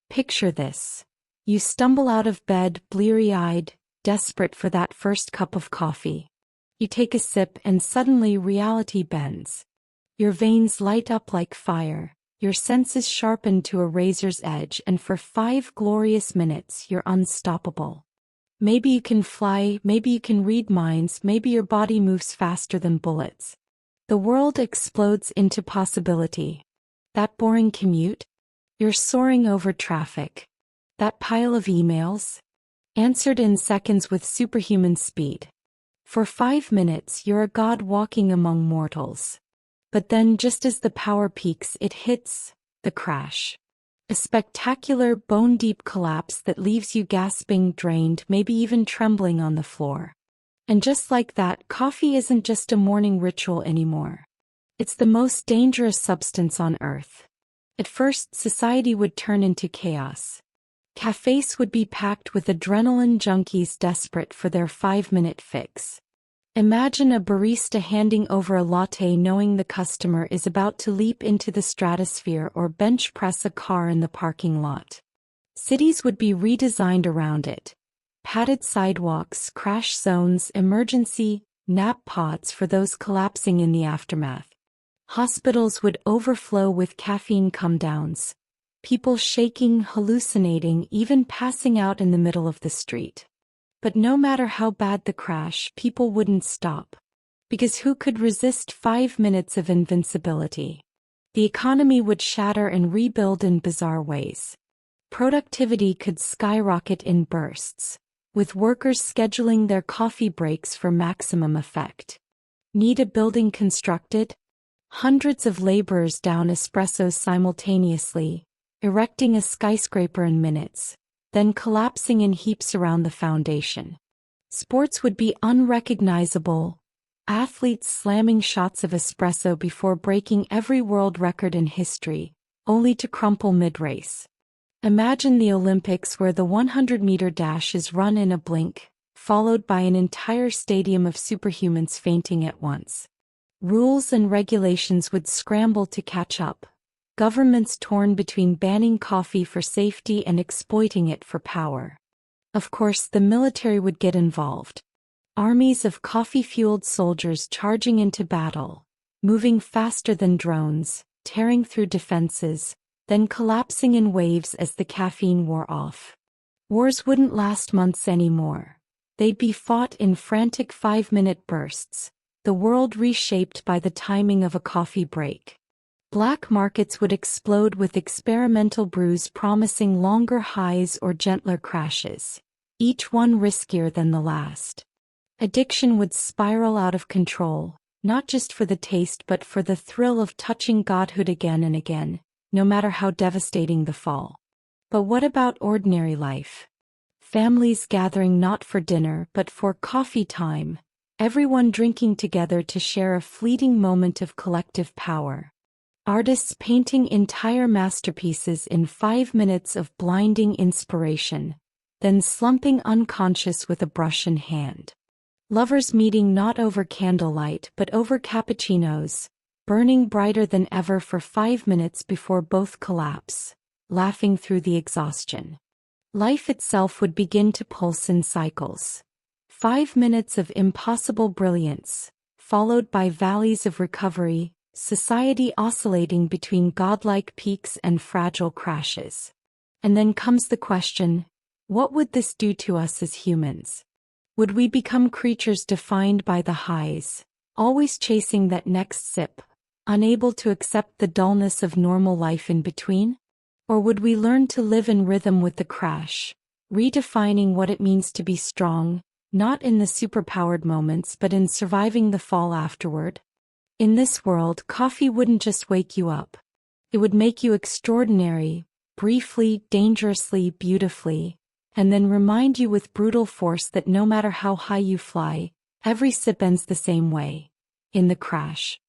Picture this. You stumble out of bed, bleary-eyed, desperate for that first cup of coffee. You take a sip and suddenly reality bends. Your veins light up like fire, your senses sharpen to a razor's edge, and for 5 glorious minutes you're unstoppable. Maybe you can fly, maybe you can read minds, maybe your body moves faster than bullets. The world explodes into possibility. That boring commute? You're soaring over traffic. That pile of emails? Answered in seconds with superhuman speed. For 5 minutes you're a god walking among mortals. But then, just as the power peaks, it hits, the crash. A spectacular, bone-deep collapse that leaves you gasping, drained, maybe even trembling on the floor. And just like that, coffee isn't just a morning ritual anymore. It's the most dangerous substance on Earth. At first, society would turn into chaos. Cafes would be packed with adrenaline junkies desperate for their 5-minute fix. Imagine a barista handing over a latte knowing the customer is about to leap into the stratosphere or bench press a car in the parking lot. Cities would be redesigned around it. Padded sidewalks, crash zones, emergency nap pods for those collapsing in the aftermath. Hospitals would overflow with caffeine come-downs. People shaking, hallucinating, even passing out in the middle of the street. But no matter how bad the crash, people wouldn't stop. Because who could resist 5 minutes of invincibility? The economy would shatter and rebuild in bizarre ways. Productivity could skyrocket in bursts, with workers scheduling their coffee breaks for maximum effect. Need a building constructed? Hundreds of laborers down espressos simultaneously, erecting a skyscraper in minutes, then collapsing in heaps around the foundation. Sports would be unrecognizable, athletes slamming shots of espresso before breaking every world record in history, only to crumple mid-race. Imagine the Olympics where the 100-meter dash is run in a blink, followed by an entire stadium of superhumans fainting at once. Rules and regulations would scramble to catch up. Governments torn between banning coffee for safety and exploiting it for power. Of course, the military would get involved. Armies of coffee-fueled soldiers charging into battle, moving faster than drones, tearing through defenses, then collapsing in waves as the caffeine wore off. Wars wouldn't last months anymore. They'd be fought in frantic 5-minute bursts, the world reshaped by the timing of a coffee break. Black markets would explode with experimental brews promising longer highs or gentler crashes, each one riskier than the last. Addiction would spiral out of control, not just for the taste but for the thrill of touching godhood again and again, no matter how devastating the fall. But what about ordinary life? Families gathering not for dinner but for coffee time, everyone drinking together to share a fleeting moment of collective power. Artists painting entire masterpieces in 5 minutes of blinding inspiration, then slumping unconscious with a brush in hand. Lovers meeting not over candlelight but over cappuccinos, burning brighter than ever for 5 minutes before both collapse, laughing through the exhaustion. Life itself would begin to pulse in cycles. 5 minutes of impossible brilliance, followed by valleys of recovery, society oscillating between godlike peaks and fragile crashes. And then comes the question, what would this do to us as humans? Would we become creatures defined by the highs, always chasing that next sip, unable to accept the dullness of normal life in between? Or would we learn to live in rhythm with the crash, redefining what it means to be strong, not in the superpowered moments but in surviving the fall afterward? In this world, coffee wouldn't just wake you up. It would make you extraordinary, briefly, dangerously, beautifully, and then remind you with brutal force that no matter how high you fly, every sip ends the same way, in the crash.